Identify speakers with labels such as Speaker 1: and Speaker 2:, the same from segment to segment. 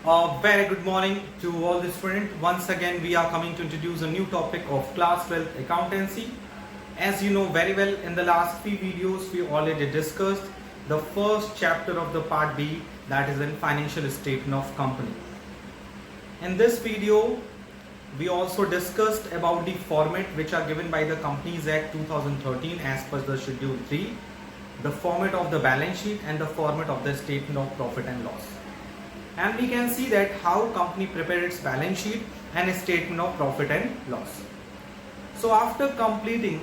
Speaker 1: Very good morning to all the students. Once again, we are coming to introduce a new topic of class 12 accountancy. As you know very well, in the last few videos, we already discussed the first chapter of the part B, that is in financial statement of company. In this video, we also discussed about the format which are given by the Companies Act 2013 as per the Schedule 3, the format of the balance sheet and the format of the statement of profit and loss. And we can see that how company prepare its balance sheet and a statement of profit and loss. So after completing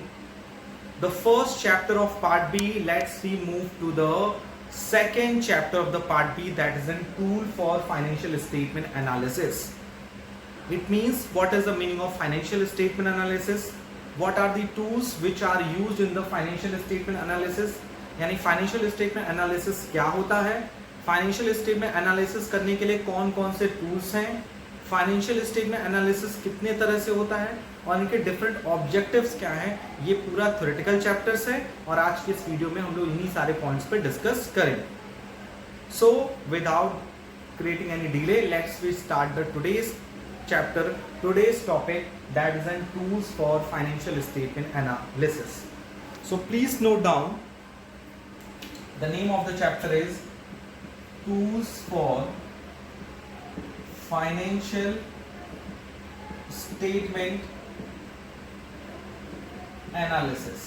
Speaker 1: the first chapter of part B, let's we move to the second chapter of the part B, that is a tool for financial statement analysis. It means what is the meaning of financial statement analysis, what are the tools which are used in the financial statement analysis, यानी financial statement analysis क्या होता है, financial statement analysis करने के लिए कौन कौन से टूल्स हैं, फाइनेंशियल स्टेटमेंट एनालिसिस कितने तरह से होता है और इनके डिफरेंट ऑब्जेक्टिव्स क्या हैं, ये पूरा थ्योरेटिकल चैप्टर्स है और आज के इस वीडियो में हम लोग इन्हीं सारे पॉइंट्स पे डिस्कस करेंगे. So without creating any delay, let's we start the today's chapter, today's topic, that is in tools for financial statement analysis. So please note down, the name of the chapter is tools for financial statement analysis.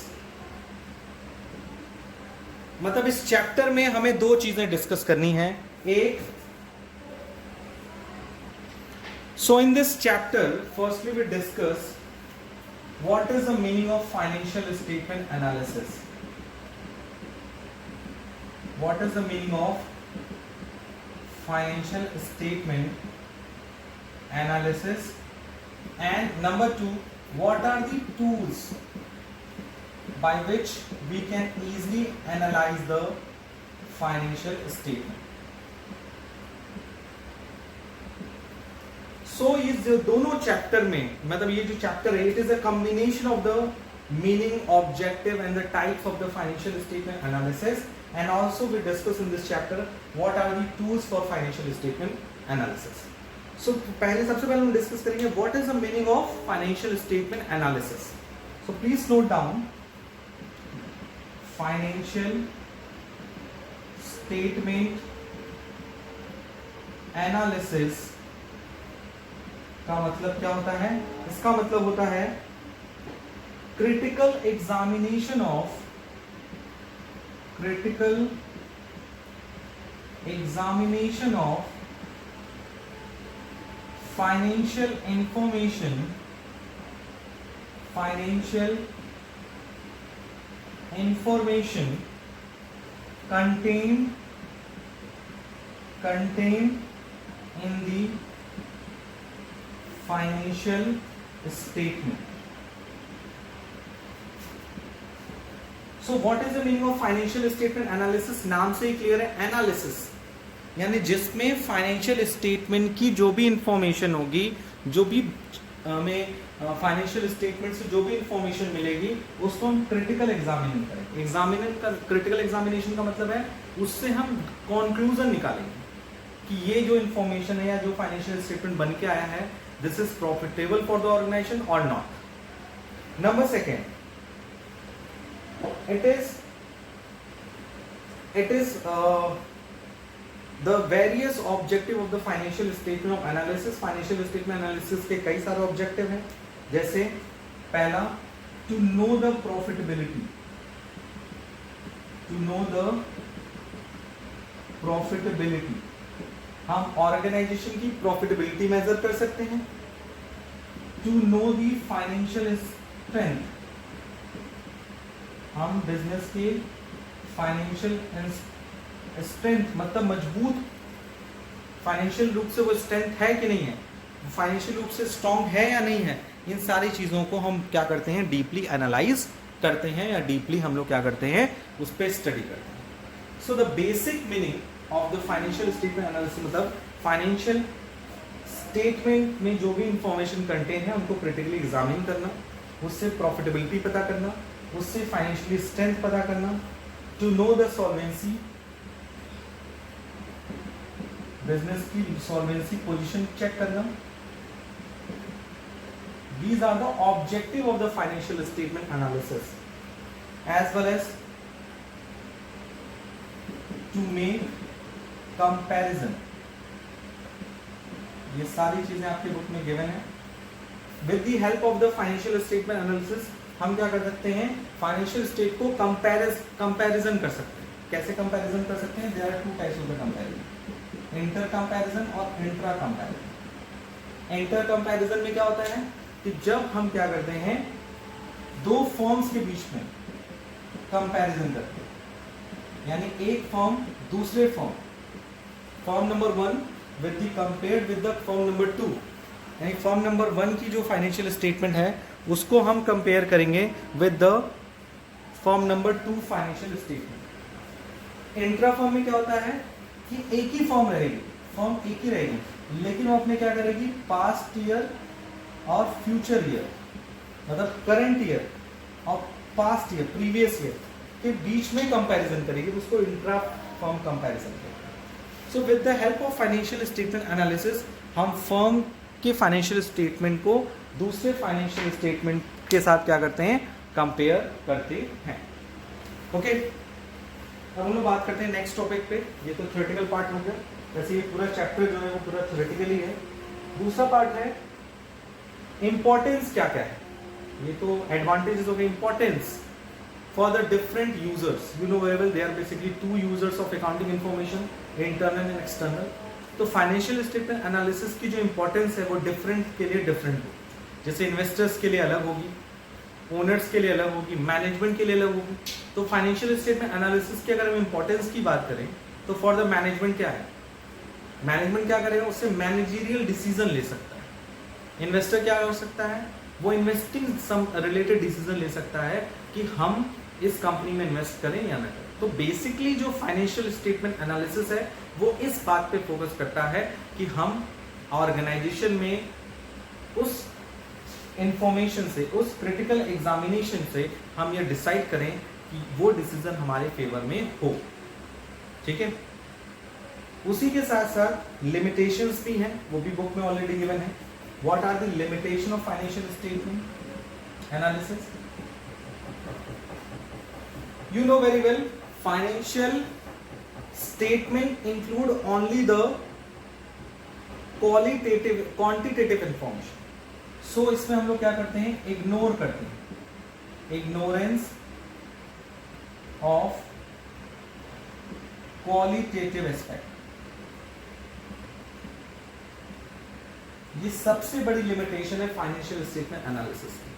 Speaker 1: मतलब इस chapter में हमें दो चीजें discuss करनी है. एक, so in this chapter, firstly we discuss what is the meaning of financial statement analysis. What is the meaning of financial statement analysis? And number two, what are the tools by which we can easily analyze the financial statement? So इस दोनों chapter में, मतलब ये जो chapter है, it is a combination of the meaning, objective and the types of the financial statement analysis, and also we discuss in this chapter what are the tools for financial statement analysis. So सबसे पहले हम discuss करेंगे what is the meaning of financial statement analysis. So please note down, financial statement analysis का मतलब क्या होता है? इसका मतलब होता है critical examination of financial information contained in the financial statement. So what is the meaning of financial statement analysis? नाम से ही क्लियर है, एनालिसिस यानी जिसमें फाइनेंशियल स्टेटमेंट की जो भी इंफॉर्मेशन होगी, जो भी हमें फाइनेंशियल स्टेटमेंट से जो भी इंफॉर्मेशन मिलेगी, उसको हम क्रिटिकल एग्जामिनेशन करेंगे. एग्जामिनेशन का, क्रिटिकल एग्जामिनेशन का मतलब है उससे हम कंक्लूजन निकालेंगे कि ये जो इंफॉर्मेशन है या जो फाइनेंशियल स्टेटमेंट बन के आया है, this is profitable for the organization or not. Number second, it is the various objective of the financial statement of analysis. Financial statement analysis के कई सारे objective हैं, जैसे पहला, to know the profitability. हम ऑर्गेनाइजेशन की प्रॉफिटेबिलिटी मेजर कर सकते हैं. To know the financial strength, हम बिजनेस के फाइनेंशियल स्ट्रेंथ मतलब मजबूत फाइनेंशियल रूप से वो स्ट्रेंथ है कि नहीं है, फाइनेंशियल रूप से स्ट्रांग है या नहीं है, इन सारी चीज़ों को हम क्या करते हैं, डीपली एनालाइज करते हैं या डीपली हम लोग क्या करते हैं, उस पर स्टडी करते हैं. So the basic meaning of the financial statement analysis मतलब फाइनेंशियल स्टेटमेंट में जो भी इंफॉर्मेशन कंटेन है उनको क्रिटिकली एग्जामिन करना, उससे प्रॉफिटेबिलिटी पता करना, उससे फाइनेंशियली स्ट्रेंथ पता करना, to know the solvency business की सॉल्वेंसी पोजीशन चेक करना। These are the objective of the financial statement analysis, as well as to make comparison. ये सारी चीजें आपके बुक में गिवन है। With the help of the financial statement analysis, हम क्या कर सकते हैं, फाइनेंशियल स्टेट को कंपैरिजन कर सकते हैं। कैसे कंपैरिजन कर सकते हैं? There are two types of the comparison, inter comparison और इंट्रा कंपैरिजन। इंटर कंपैरिजन में क्या होता है कि जब हम क्या करते हैं, दो फर्म्स के बीच में कंपैरिजन करते हैं, यानी एक फर्म दूसरे firm number 1 with the compared with the firm number 2, यानी फर्म नंबर 1 की जो फाइनेंशियल स्टेटमेंट है उसको हम कंपेयर करेंगे with the firm number 2 financial statement. Intra firm में क्या होता है कि एक ही फर्म एक ही रहेगी, लेकिन वो अपने क्या करेगी, पास्ट ईयर और फ्यूचर ईयर, मतलब करंट ईयर और पास्ट ईयर प्रीवियस ईयर के बीच में कंपैरिजन करेगी, तो उसको इंट्रा फर्म कंपैरिजन करेंगे। So with the help of financial statement analysis हम फर्म के फाइनेंशियल स्टेटमेंट को दूसरे फाइनेंशियल स्टेटमेंट के साथ क्या करते हैं, कंपेयर करते हैं। ओके, अब हम लोग बात करते हैं नेक्स्ट टॉपिक पे। ये तो थ्योरेटिकल पार्ट हो गया, वैसे ये पूरा चैप्टर जो है वो पूरा थ्योरेटिकली है। दूसरा पार्ट है इंपॉर्टेंस क्या क्या है। ये तो एडवांटेजेस हो गए। Importance for the different users, you know very well they are basically two users of accounting information, internal and external. तो फाइनेंशियल स्टेटमेंट एनालिसिस की जो इंपॉर्टेंस है वो डिफरेंट के लिए डिफरेंट होगी। जैसे इन्वेस्टर्स के लिए अलग होगी, ओनर्स के लिए अलग होगी, मैनेजमेंट के लिए अलग होगी। तो फाइनेंशियल स्टेटमेंट एनालिसिस की अगर हम इंपॉर्टेंस की बात करें तो फॉर द मैनेजमेंट क्या है, मैनेजमेंट क्या करेगा, उससे मैनेजरियल डिसीजन ले सकता है। इन्वेस्टर क्या हो सकता है, वो इन्वेस्टिंग सम रिलेटेड डिसीजन ले सकता है कि हम इस कंपनी में इन्वेस्ट करें या ना करें। तो बेसिकली जो फाइनेंशियल स्टेटमेंट एनालिसिस है वो इस बात पे फोकस करता है कि हम ऑर्गेनाइजेशन में उस इंफॉर्मेशन से, उस क्रिटिकल एग्जामिनेशन से हम ये डिसाइड करें कि वो डिसीजन हमारे फेवर में हो। ठीक है, उसी के साथ साथ लिमिटेशंस भी हैं, वो भी बुक में ऑलरेडी गिवन है। What are the limitation of financial statement analysis? You know very well, financial statement include only the quantitative information. So इसमें हम लोग क्या करते हैं, इग्नोर करते हैं, ignorance of qualitative aspect। ये सबसे बड़ी लिमिटेशन है फाइनेंशियल स्टेटमेंट एनालिसिस की,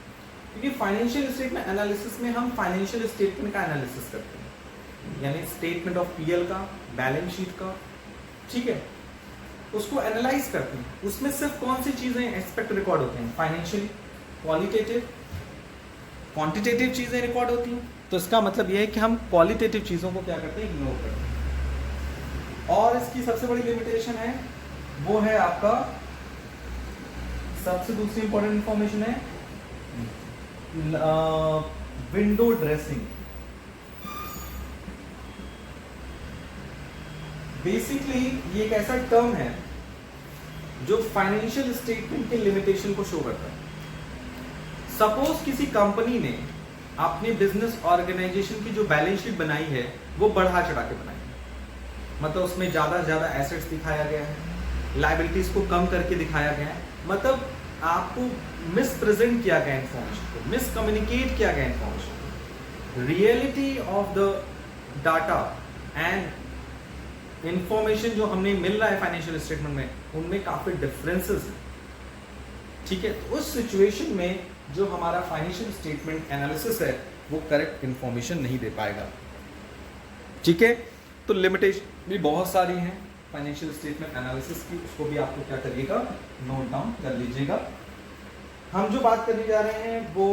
Speaker 1: क्योंकि फाइनेंशियल स्टेटमेंट एनालिसिस में हम फाइनेंशियल स्टेटमेंट का एनालिसिस करते हैं, यानी स्टेटमेंट ऑफ पीएल का, बैलेंस शीट का, ठीक है, उसको एनालाइज करते हैं। उसमें सिर्फ कौन सी चीजें एस्पेक्ट रिकॉर्ड होते हैं, फाइनेंशियल, क्वालिटेटिव, क्वांटिटेटिव चीजें रिकॉर्ड होती हैं। तो इसका मतलब यह है कि हम क्वालिटेटिव चीजों को क्या करते हैं, इग्नोर करते हैं। और इसकी सबसे बड़ी लिमिटेशन है वो है आपका, सबसे दूसरी इंपॉर्टेंट इंफॉर्मेशन है विंडो ड्रेसिंग। बेसिकली ये एक ऐसा टर्म है जो फाइनेंशियल स्टेटमेंट के लिमिटेशन को शो करता है। सपोज किसी कंपनी ने अपने बिजनेस ऑर्गेनाइजेशन की जो बैलेंस शीट बनाई है वो बढ़ा चढ़ा के बनाई है, मतलब उसमें ज्यादा से ज्यादा एसेट्स दिखाया गया है, लायबिलिटीज को कम करके दिखाया गया है, मतलब आपको मिस प्रेजेंट किया गया इंफॉर्मेशन को, मिस कम्युनिकेट किया गया इंफॉर्मेशन को। Reality of the data and information जो हमें मिल रहा है फाइनेंशियल स्टेटमेंट में, उनमें काफी डिफरेंसेस हैं। ठीक है, तो उस सिचुएशन में जो हमारा फाइनेंशियल स्टेटमेंट एनालिसिस है वो करेक्ट इंफॉर्मेशन नहीं दे पाएगा। ठीक है, तो लिमिटेशन भी बहुत सारी हैं फाइनेंशियल स्टेटमेंट एनालिसिस की, उसको भी आपको क्या करिएगा, नोट डाउन कर लीजिएगा। हम जो बात करने जा रहे हैं वो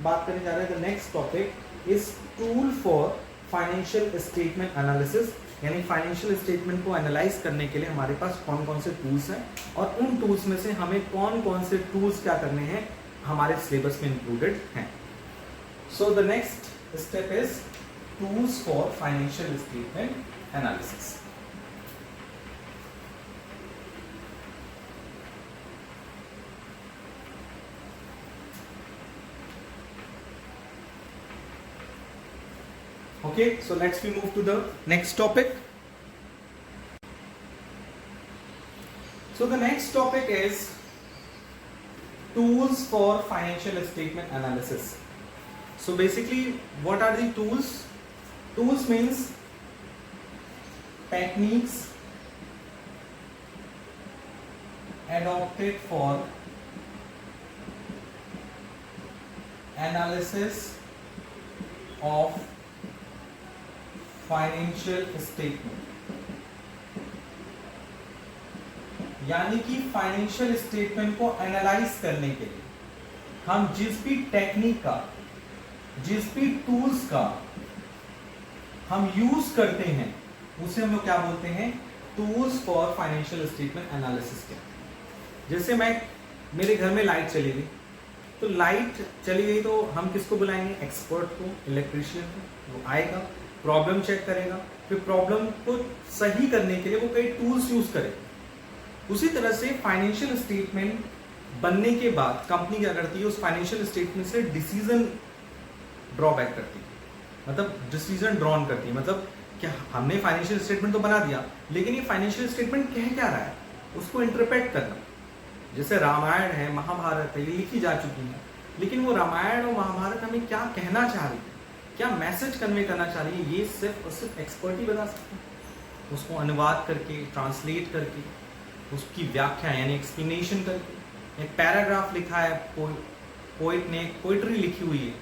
Speaker 1: बात करने जा रहे हैं the next topic is tool for financial statement analysis, यानी फाइनेंशियल स्टेटमेंट को एनालाइज करने के लिए हमारे पास कौन कौन से टूल्स हैं और उन टूल्स में से हमें कौन कौन से टूल्स क्या करने हैं हमारे सिलेबस में इंक्लूडेड हैं। So the next step is tools for financial statement analysis. Okay, so let's we move to the next topic. So the next topic is tools for financial statement analysis. So basically, what are the tools? Tools means techniques adopted for analysis of financial statement, यानी कि financial statement को analyse करने के लिए हम जिस भी technique का, जिस भी टूल्स का हम यूज करते हैं उसे हम लोग क्या बोलते हैं? Tools for financial statement analysis के। जैसे मेरे घर में लाइट चली गई, तो लाइट चली गई तो हम किसको बुलाएंगे? एक्सपर्ट को, इलेक्ट्रीशियन को। वो आएगा, प्रॉब्लम चेक करेगा, फिर प्रॉब्लम को सही करने के लिए वो कई टूल्स यूज करेगा। उसी तरह से फाइनेंशियल स्टेटमेंट बनने के बाद कंपनी क्या करती है? उस फाइनेंशियल स्टेटमेंट से डिसीजन ड्रॉबैक करती है, मतलब डिसीजन ड्रॉन करती है। मतलब क्या, हमने फाइनेंशियल स्टेटमेंट तो बना दिया, लेकिन ये फाइनेंशियल स्टेटमेंट कह क्या रहा है उसको इंटरप्रेट करना। जैसे रामायण है, महाभारत है, ये लिखी जा चुकी है, लेकिन वो रामायण और महाभारत हमें क्या कहना चाह रही है, क्या मैसेज कन्वे करना चाह रही है, ये सिर्फ और सिर्फ एक्सपर्ट ही बता सकते हैं। उसको अनुवाद करके, ट्रांसलेट करके, उसकी व्याख्या यानी एक्सप्लेनेशन करके। एक पैराग्राफ लिखा है, पोइट ने पोइट्री लिखी हुई है,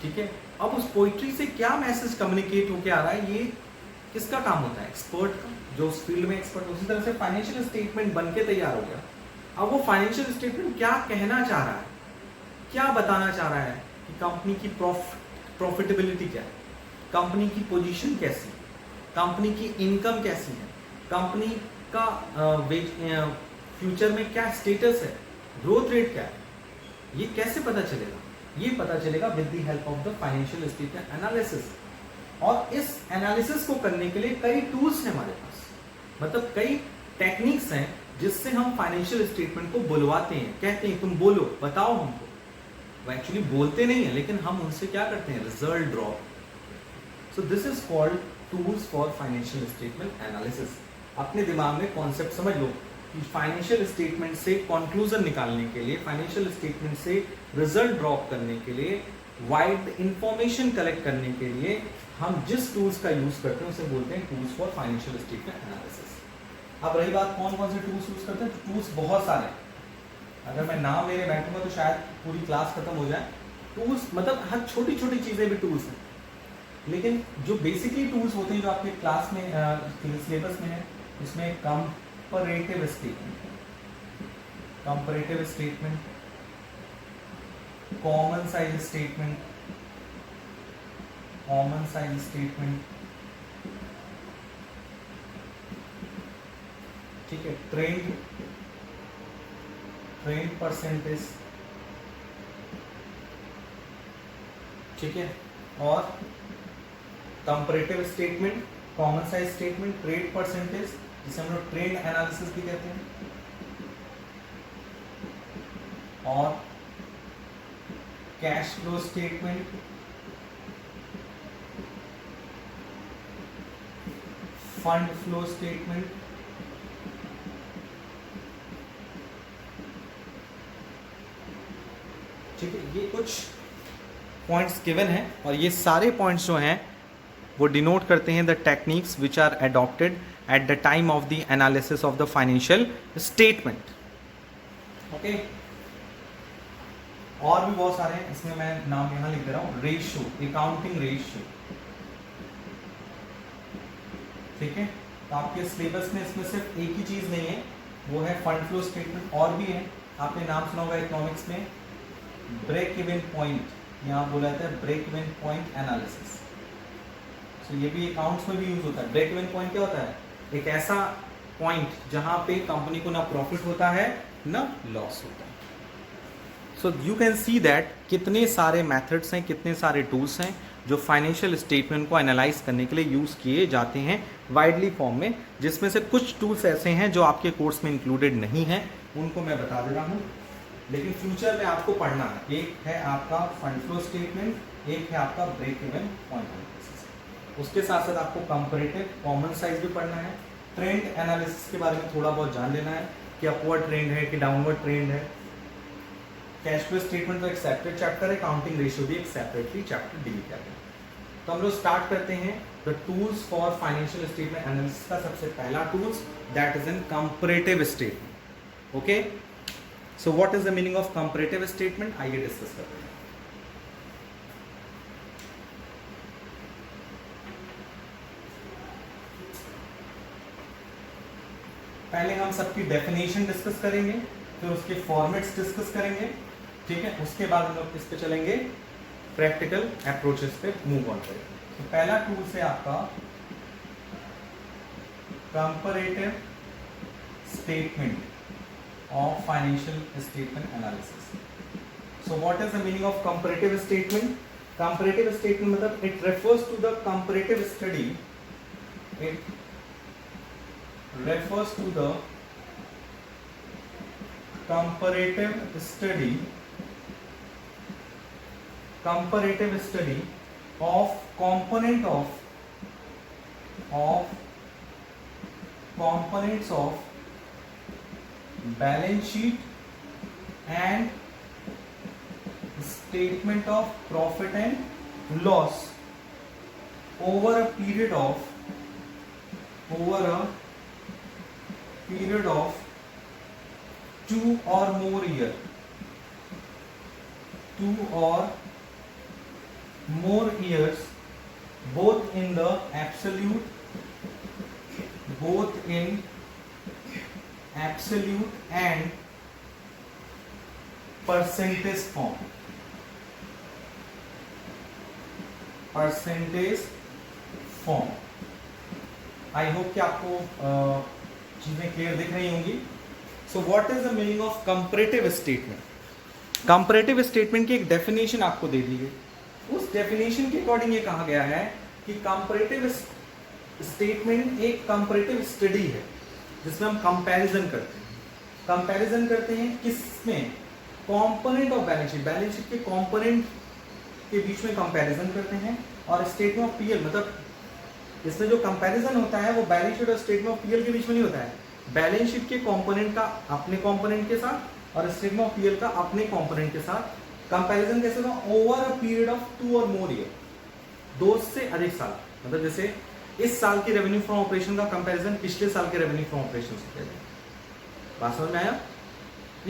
Speaker 1: ठीक है। अब उस पोइट्री से क्या मैसेज कम्युनिकेट होके आ रहा है, ये किसका काम होता है? एक्सपर्ट का, जो उस फील्ड में एक्सपर्ट। उसी तरह से फाइनेंशियल स्टेटमेंट बन के तैयार हो गया। अब वो फाइनेंशियल स्टेटमेंट क्या कहना चाह रहा है, क्या बताना चाह रहा है कि कंपनी की प्रॉफिटेबिलिटी क्या है, कंपनी की पोजीशन कैसी है, कंपनी की इनकम कैसी है, कंपनी का फ्यूचर में क्या स्टेटस है, ग्रोथ रेट क्या है, ये कैसे पता चलेगा? ये पता चलेगा with the help of the financial statement analysis. और इस एनालिसिस को करने के लिए कई टूल्स हैं हमारे पास, मतलब कई टेक्निक्स हैं जिससे हम फाइनेंशियल स्टेटमेंट को बुलवाते हैं, कहते हैं तुम बोलो, बताओ हमको। वो एक्चुअली बोलते नहीं है, लेकिन हम उनसे क्या करते हैं? Result draw. So this is called tools for financial statement analysis. अपने दिमाग में कॉन्सेप्ट समझ लो कि फाइनेंशियल स्टेटमेंट से कंक्लूजन निकालने के लिए, फाइनेंशियल स्टेटमेंट से रिजल्ट ड्रॉप करने के लिए, वाइड इंफॉर्मेशन कलेक्ट करने के लिए हम जिस टूल्स का यूज करते हैं उसे बोलते हैं tools for financial statement analysis. अब रही बात कौन कौन से टूल्स यूज करते हैं, तो टूल्स बहुत सारे हैं। अगर मैं नाम लेने बैठूंगा तो शायद पूरी क्लास खत्म हो जाए। टूल्स मतलब हर छोटी छोटी चीजें भी टूल्स हैं, लेकिन जो बेसिकली टूल्स होते हैं जो आपके क्लास में सिलेबस में है, उसमें comparative statement, common size statement, ठीक है, ट्रेंड परसेंटेज, ठीक है, और comparative statement, common size statement, trade percentage, जिसे हम लोग ट्रेंड एनालिसिस भी कहते हैं, और cash flow statement, fund flow statement, ठीक है। ये कुछ पॉइंट्स गिवन हैं, और ये सारे पॉइंट्स जो हैं वो डिनोट करते हैं the techniques which are adopted at the time of the analysis of the financial statement. Okay, और भी बहुत सारे हैं, इसमें मैं नाम यहां लिख दे रहा हूं। रेशियो, अकाउंटिंग रेशियो, ठीक है। तो आपके सिलेबस में इसमें सिर्फ एक ही चीज नहीं है, वो है फंड फ्लो स्टेटमेंट। और भी है, आपने नाम सुना होगा इकोनॉमिक्स में ब्रेक इवन पॉइंट, यहाँ बोला जाता है ब्रेक इवन पॉइंट एनालिसिस। सो ये भी अकाउंट्स में भी यूज होता है। ब्रेक इवन पॉइंट क्या होता है? एक ऐसा पॉइंट जहां पे कंपनी को ना प्रॉफिट होता है ना लॉस होता है। So you can see that कितने सारे मेथड्स हैं, कितने सारे टूल्स हैं जो फाइनेंशियल स्टेटमेंट को एनालाइज करने के लिए यूज़ किए जाते हैं वाइडली फॉर्म में, जिसमें से कुछ टूल्स ऐसे हैं जो आपके कोर्स में इंक्लूडेड नहीं हैं, उनको मैं बता दे रहा हूँ, लेकिन फ्यूचर में आपको पढ़ना है। एक है आपका फंड फ्लो स्टेटमेंट, एक है आपका ब्रेक इवन पॉइंट एनालिसिस। उसके साथ साथ आपको कंपैरेटिव कॉमन साइज भी पढ़ना है, ट्रेंड एनालिसिस के बारे में थोड़ा बहुत जान लेना है कि अपवर्ड ट्रेंड है कि डाउनवर्ड ट्रेंड है। कैश फ्लो स्टेटमेंट तो एक सेपरेट चैप्टर है, काउंटिंग रेशियो भी एक सेपरेटली चैप्टर डील कर रहे हैं। तो हम लोग स्टार्ट करते हैं the tools for financial statement analysis का सबसे पहला tools that is in comparative statement. Okay, so what is the meaning of comparative statement, आइए डिस्कस करते हैं। पहले हम सबकी डेफिनेशन डिस्कस करेंगे, फिर उसके फॉर्मेट्स डिस्कस करेंगे, ठीक है। उसके बाद हम लोग किस पे चलेंगे, प्रैक्टिकल अप्रोचेस पे मूव ऑन करेंगे। तो पहला टूल है आपका comparative statement of financial statement analysis. So what is the meaning of comparative statement? Comparative statement मतलब it refers to the comparative study, it refers to the comparative study of components of balance sheet and statement of profit and loss over a period of 2 or more years, both in absolute and percentage form. I hope कि आपको चीजें clear दिख रही होंगी। सो what is the meaning of comparative statement? Comparative statement की एक definition आपको दे दी गई। उस डेफिनेशन के अकॉर्डिंग ये कहा गया है कि कंपैरेटिव स्टेटमेंट एक कंपैरेटिव स्टडी है जिसमें हम कंपैरिजन करते हैं किसमें, कंपोनेंट ऑफ बैलेंस शीट के कंपोनेंट के बीच में कंपैरिजन करते हैं। और स्टेटमेंट ऑफ पीएल मतलब इसमें जो कंपैरिजन होता है वो बैलेंस शीट और स्टेटमेंट ऑफ पीएल के बीच में नहीं होता है, बैलेंस शीट के कंपोनेंट का अपने कंपोनेंट के साथ और स्टेटमेंट ऑफ पीएल का अपने कंपोनेंट के साथ कंपैरिजन कैसे होगा, ओवर अ पीरियड ऑफ 2 और मोर ईयर, 2 से अधिक साल। मतलब जैसे इस साल की रेवेन्यू फ्रॉम ऑपरेशन का कंपैरिजन पिछले साल के रेवेन्यू फ्रॉम ऑपरेशन से किया जाए। बात समझ में आया?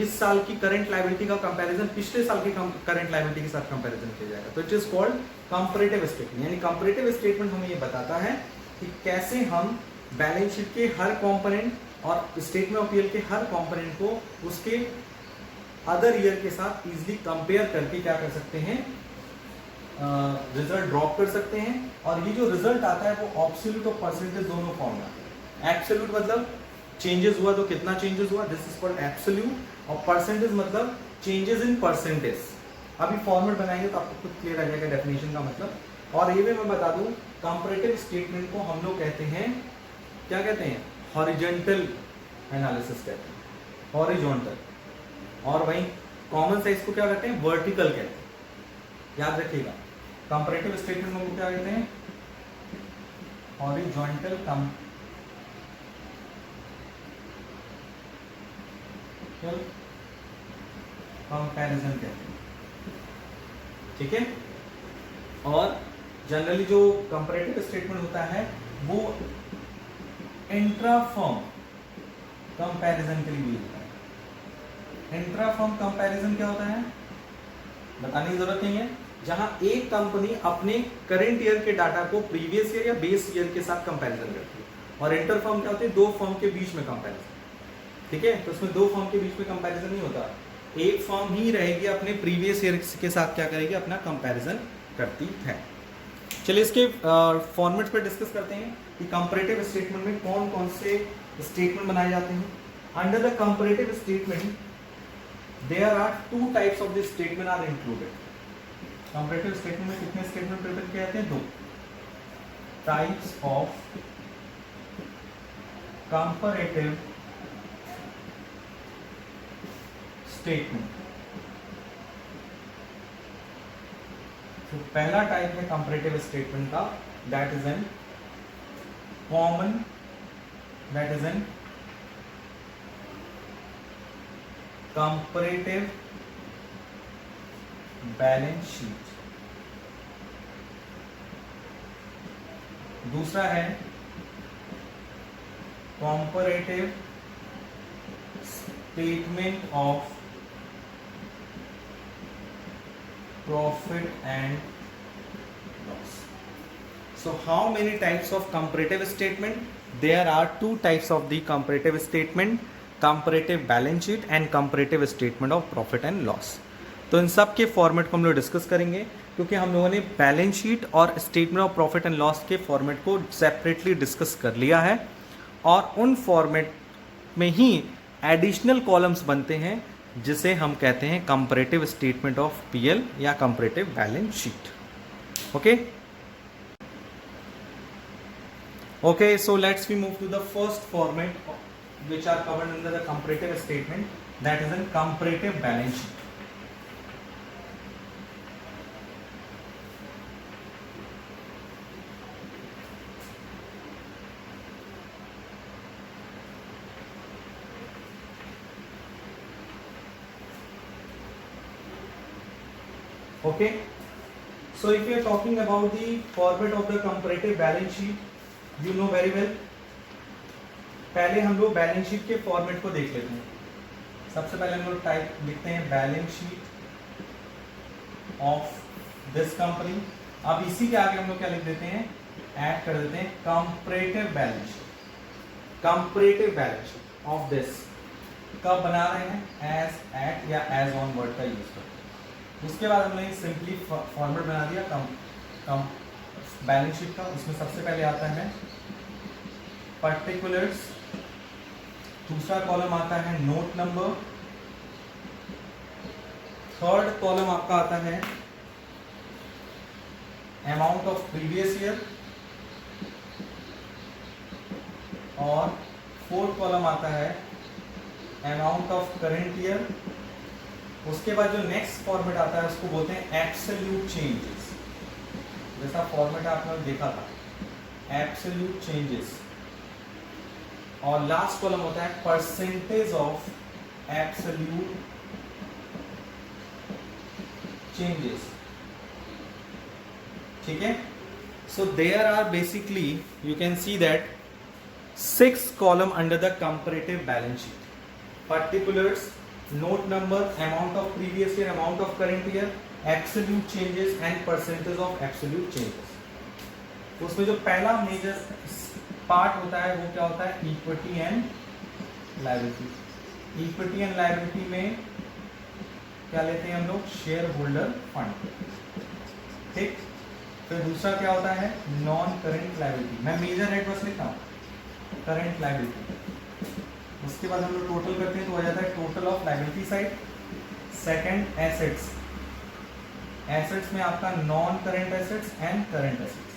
Speaker 1: इस साल की करंट लायबिलिटी का कंपैरिजन पिछले साल की करंट लायबिलिटी के साथ कंपैरिजन किया जाएगा। तो it is called comparative statement. यानी कंपैरेटिव स्टेटमेंट हमें ये बताता है कि कैसे हम बैलेंस शीट के हर कंपोनेंट और स्टेटमेंट ऑफ पीएल के हर कंपोनेंट को उसके अदर ईयर के साथ इजीली कंपेयर करके क्या कर सकते हैं, रिजल्ट ड्रॉप कर सकते हैं। और ये जो रिजल्ट आता है वो एब्सोल्यूट और परसेंटेज दोनों फॉर्म में आता है। एब्सोल्यूट मतलब चेंजेस हुआ तो कितना चेंजेस हुआ, दिस इज कॉल्ड एब्सोल्यूट। और परसेंटेज मतलब चेंजेस इन परसेंटेज। अभी फॉर्मेट बनाएंगे तो आपको खुद क्लियर आ जाएगा डेफिनेशन का मतलब। और ये भी मैं बता दूं, कंपैरेटिव स्टेटमेंट को हम लोग कहते हैं, क्या कहते हैं, हॉरिजॉन्टल एनालिसिस कहते हैं, हॉरिजॉन्टल। और वहीं कॉमन साइज को क्या कहते हैं, वर्टिकल कहते हैं। याद रखिएगा, कंपैरेटिव स्टेटमेंट को क्या कहते हैं, हॉरिजॉन्टल कंपैरिजन कहते हैं, ठीक है। और जनरली जो कंपैरेटिव स्टेटमेंट होता है वो इंट्रा फर्म कंपैरिजन के लिए यूज होता है। इंट्रा फर्म कंपैरिजन क्या होता है, बताने की जरूरत नहीं है। जहां एक कंपनी अपने करंट ईयर के डाटा को प्रीवियस ईयर या बेस ईयर के साथ कंपैरिजन करती है। और इंटर फर्म क्या होती है, 2 फर्म के बीच में कंपैरिजन, ठीक है। तो उसमें 2 फर्म के बीच में कंपैरिजन नहीं होता, एक फर्म ही रहेगी अपने प्रीवियस ईयर के साथ क्या करेगी, अपना कंपैरिजन करती है। चलिए इसके फॉर्मेट पर डिस्कस करते हैं कि कंपैरेटिव स्टेटमेंट में कौन कौन से स्टेटमेंट बनाए जाते हैं। Under the comparative statement there are 2 types of the statement are included. Comparative statement में कितने स्टेटमेंट प्रिपेयर किए जाते हैं, 2 टाइप्स ऑफ कंपैरेटिव स्टेटमेंट। तो पहला टाइप है कंपैरेटिव स्टेटमेंट का, that is an common, that is an comparative balance sheet. दूसरा है comparative statement of profit and loss. So how many types of comparative statement? There are two types of the comparative statement, comparative balance sheet and comparative statement of profit and loss. तो इन सब के format को हम लोग discuss करेंगे, क्योंकि हम लोगों ने बैलेंस शीट और statement of profit and loss के फॉर्मेट को सेपरेटली डिस्कस कर लिया है, और उन फॉर्मेट में ही एडिशनल कॉलम्स बनते हैं जिसे हम कहते हैं कंपैरेटिव स्टेटमेंट ऑफ पीएल या comparative balance sheet. Okay, so let's we move to the first format which are covered under the comparative statement, that is a comparative balance sheet. Okay, so if you are talking about the format of the comparative balance sheet, you know very well. पहले हम लोग balance sheet के format को देख लेते हैं। सबसे पहले हम लोग टाइप लिखते हैं balance sheet of this company. अब इसी के आगे हम लोग क्या लिख देते हैं, ऐड कर देते हैं comparative balance sheet. Comparative balance sheet of this कब बना रहे हैं, एज, एट या एज ऑन वर्ड का यूज करते हैं। उसके बाद हमने सिंपली फॉर्मेट बना दिया कम बैलेंस शीट का। उसमें सबसे पहले आता है पर्टिकुलर्स, दूसरा कॉलम आता है नोट नंबर, थर्ड कॉलम आपका आता है अमाउंट ऑफ प्रीवियस ईयर, और फोर्थ कॉलम आता है अमाउंट ऑफ करंट ईयर। उसके बाद जो नेक्स्ट फॉर्मेट आता है उसको बोलते हैं एब्सोल्यूट चेंजेस, जैसा फॉर्मेट आपने देखा था, एब्सोल्यूट चेंजेस। और लास्ट कॉलम होता है परसेंटेज ऑफ एब्सोल्यूट चेंजेस। ठीक है, so there are basically you can see that 6 column under the comparative balance sheet, particulars, note number, amount of previous year, amount of current year, absolute changes and percentage of absolute changes. उसमें जो पहला major part होता है वो क्या होता है, equity and liability. Equity and liability में क्या लेते हैं हम लोग, शेयर होल्डर फंड। ठीक, फिर दूसरा क्या होता है, नॉन करेंट लायबिलिटी। मैं मेजर हेड बस लिखता हूँ, करेंट लायबिलिटी। उसके बाद हम लोग टोटल करते हैं तो हो जाता है total of liability side. Second assets, assets में आपका non current assets and current assets.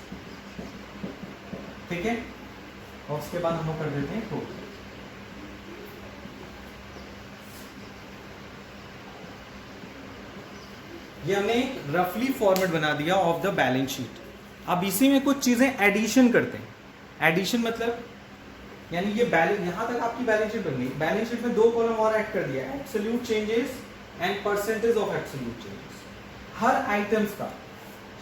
Speaker 1: ठीक है, और उसके बाद हम लोग कर देते हैं टोटल। ये हमने एक रफली फॉर्मेट बना दिया ऑफ द बैलेंस शीट। अब इसी में कुछ चीजें एडिशन करते हैं। एडिशन मतलब यानी ये बैलेंस, यहां तक आपकी बैलेंस शीट बन गई। बैलेंस शीट में 2 कॉलम और ऐड कर दिया, absolute changes and percentage of absolute changes. हर आइटम्स का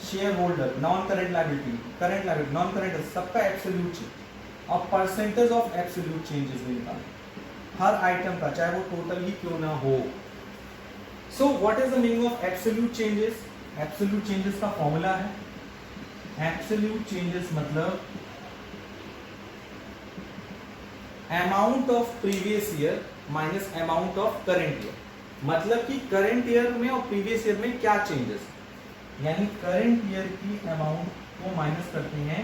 Speaker 1: shareholder, non current liability, current liability, non current, सबका एब्सोल्यूट चेंज और परसेंटेज ऑफ एब्सोल्यूट चेंजेस भी निकालना हर आइटम का, चाहे वो टोटल ही क्यों ना हो। सो what is the meaning of absolute changes? Absolute changes का फॉर्मूला है, एब्सोल्यूट चेंजेस मतलब amount of previous year minus amount of current year. मतलब कि करंट ईयर में और प्रीवियस ईयर में क्या चेंजेस, यानी करंट ईयर की अमाउंट को माइनस करते हैं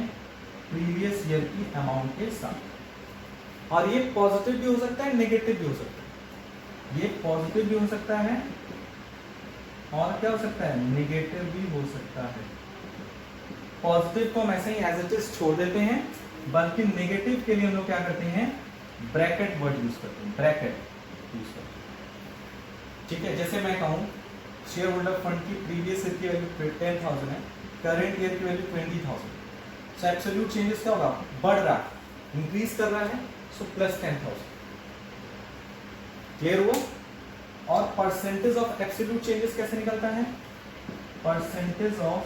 Speaker 1: प्रीवियस ईयर की अमाउंट के साथ। और ये पॉजिटिव भी हो सकता है, नेगेटिव भी हो सकता है। ये पॉजिटिव भी हो सकता है और क्या हो सकता है, नेगेटिव भी हो सकता है। पॉजिटिव को हम ऐसे ही एज इट इज छोड़ देते हैं, बल्कि नेगेटिव के लिए हम लोग क्या करते हैं, ब्रैकेट वर्ड यूज करते हैं, ब्रैकेट यूज करते हैं। ठीक है, जैसे मैं कहूं शेयर होल्डर फंड की प्रीवियस ईयर की वैल्यू 10,000 है, करेंट ईयर की वैल्यू 20,000। सो एब्सोल्यूट चेंजेस क्या होगा, बढ़ रहा है, इंक्रीज कर रहा है, सो प्लस 10,000। क्लियर हुआ? और परसेंटेज ऑफ एब्सोल्यूट चेंजेस कैसे निकलता है, परसेंटेज ऑफ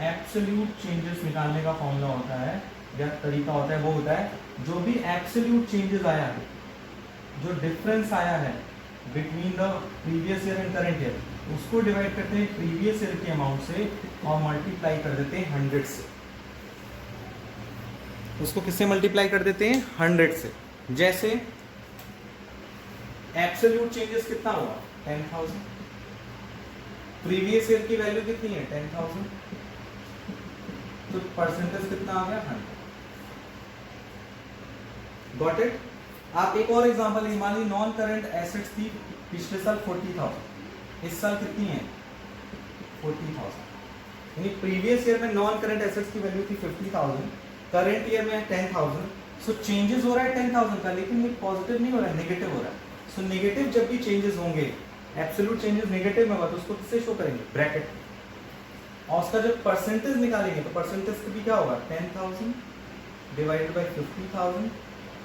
Speaker 1: एब्सोल्यूट चेंजेस निकालने का फॉर्मूला होता है या तरीका होता है, वो होता है जो भी एब्सोल्यूट चेंजेस आया है, जो डिफरेंस आया है between the previous year and current year, उसको डिवाइड करते हैं प्रीवियस ईयर के अमाउंट से और मल्टीप्लाई कर देते हैं 100 से। उसको किससे मल्टीप्लाई कर देते हैं, 100 से। जैसे एब्सोल्यूट चेंजेस कितना हुआ, 10,000, प्रीवियस ईयर की वैल्यू कितनी है, 10,000, तो परसेंटेज कितना आ गया, 100। Got it? आप एक और एग्जांपल लीजिए, मान लीजिए नॉन करंट एसेट्स थी पिछले साल 40,000, इस साल कितनी है, 40,000। यानी प्रीवियस ईयर में नॉन करंट एसेट्स की वैल्यू थी 50,000, करंट ईयर में 10,000। सो चेंजेस हो रहा है 10,000 का, लेकिन ये पॉजिटिव नहीं हो रहा है, नेगेटिव हो रहा है। सो नेगेटिव जब भी चेंजेस होंगे, एब्सोल्यूट चेंजेस नेगेटिव में होगा, तो उसको किससे शो करेंगे, ब्रैकेट। और उसका जब परसेंटेज निकालेंगे तो परसेंटेज भी क्या होगा, 10,000 डिवाइडेड बाई 50,000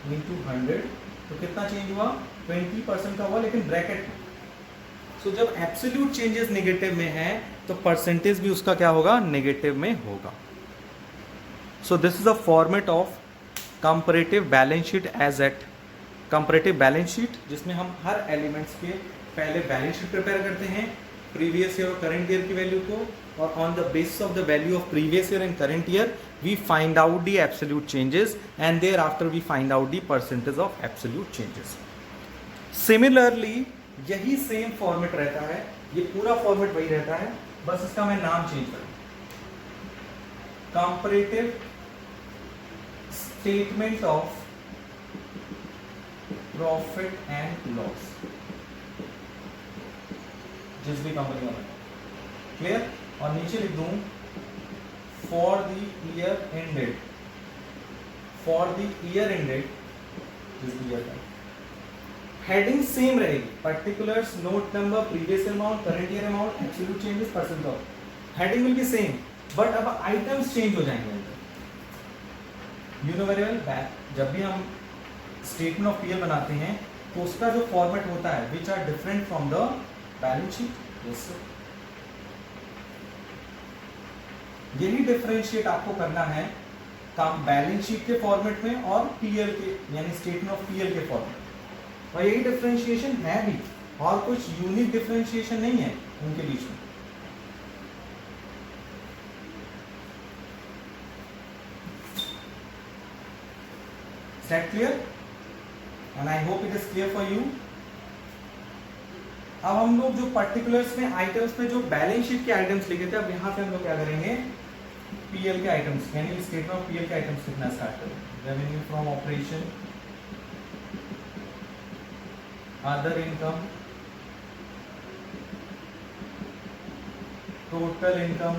Speaker 1: इंटू 100, तो कितना चेंज हुआ, 20% का हुआ, लेकिन ब्रैकेट में। सो जब एब्सोल्यूट चेंजेस नेगेटिव में है तो परसेंटेज भी उसका क्या होगा, नेगेटिव में होगा। So this is a format of comparative balance sheet as at comparative balance sheet, जिसमें हम हर एलिमेंट्स के पहले बैलेंस शीट प्रिपेयर करते हैं प्रीवियस ईयर और करंट ईयर की वैल्यू को, और on the basis of the value of previous year and current year we find out the absolute changes and there after we find out the percentage of absolute changes. Similarly यही same format रहता है, ये पूरा format वही रहता है, बस इसका मैं नाम चेंज करूं, comparative statement of profit and loss, जिस भी कंपनी में। क्लियर? और नीचे लिख दूं for the year ended, for the year ended जिस भी ईयर का। हेडिंग सेम रहेगी, particulars, note number, previous amount, current year amount, absolute changes, percent of. Heading will be same, but अब आइटम्स चेंज हो जाएंगे। यू नो वेरी वेल, जब भी हम स्टेटमेंट ऑफ पीएल बनाते हैं तो उसका जो फॉर्मेट होता है which are different from the balance sheet. Yes sir, यही डिफरेंशिएट आपको करना है काम बैलेंस शीट के फॉर्मेट में और पीएल के, यानी स्टेटमेंट ऑफ पीएल के फॉर्मेट। और यही डिफरेंशिएशन है भी, और कुछ यूनिक डिफरेंशिएशन नहीं है उनके बीच में। That clear? And I hope it is clear for you. अब हम लोग जो पर्टिकुलर्स में आइटम्स में जो बैलेंस शीट के आइटम्स लिखे थे, अब यहाँ पे हम लोग क्या करेंगे, पीएल के आइटम्स, यानी स्टेटमेंट ऑफ पीएल के आइटम्स लिखना स्टार्ट करेंगे। Revenue from operation, other income, total income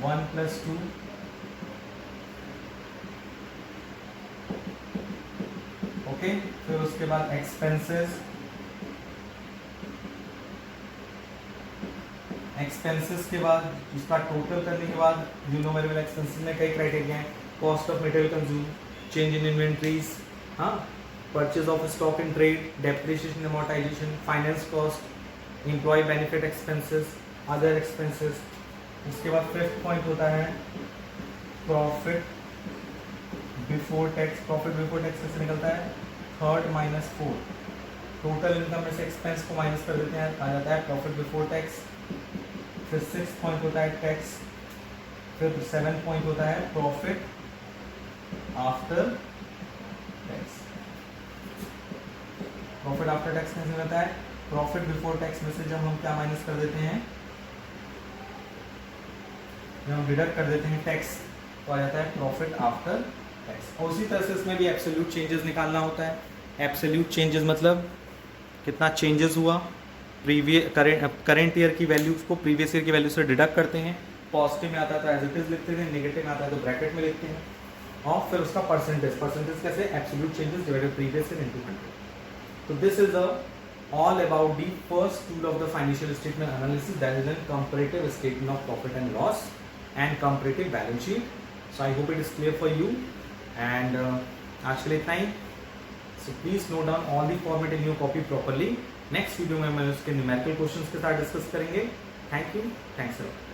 Speaker 1: 1+2, okay. फिर उसके बाद एक्सपेंसेस, एक्सपेंसेस के बाद उसका टोटल करने के बाद you know very well expenses में कई क्राइटेरिया हैं, cost of material consume, change in inventories, हाँ, purchase of stock in trade, depreciation amortisation, finance cost, employ benefit expenses, other expenses. उसके बाद फिफ्थ पॉइंट होता है profit before tax. Profit before tax कैसे निकलता है, 3rd - 4th, टोटल इनकम में से एक्सपेंस को माइनस कर देते हैं, आ जाता है प्रॉफिट बिफोर टैक्स। फिर 6th पॉइंट होता है टैक्स। फिर 7th पॉइंट होता है profit after tax. Profit after tax कैसे होता है, प्रॉफिट बिफोर टैक्स में से जब हम क्या माइनस कर देते हैं, जब हम डिडक्ट कर देते हैं टैक्स, तो आ जाता है प्रॉफिट आफ्टर टैक्स। और उसी तरह से इसमें भी एब्सोल्यूट चेंजेस निकालना होता है। एब्सोल्यूट चेंजेस मतलब कितना चेंजेस हुआ, करंट ईयर की वैल्यूज को प्रीवियस ईयर की वैल्यू से डिडक्ट करते हैं। पॉजिटिव में आता है तो एज इट इज लिखते हैं, नेगेटिव में आता है तो ब्रैकेट में लिखते हैं। और फिर उसका परसेंटेज, परसेंटेज कैसे, absolute changes divided previous year into 100। तो this is a all about the first tool of the financial statement analysis, that is a comparative statement of profit and loss and comparative balance sheet. So I hope it is clear for you, and आज के लिए इतना ही. So please note down all the format in your copy properly. Next video में हम उसके numerical questions के साथ discuss करेंगे. Thank you. Thanks a lot.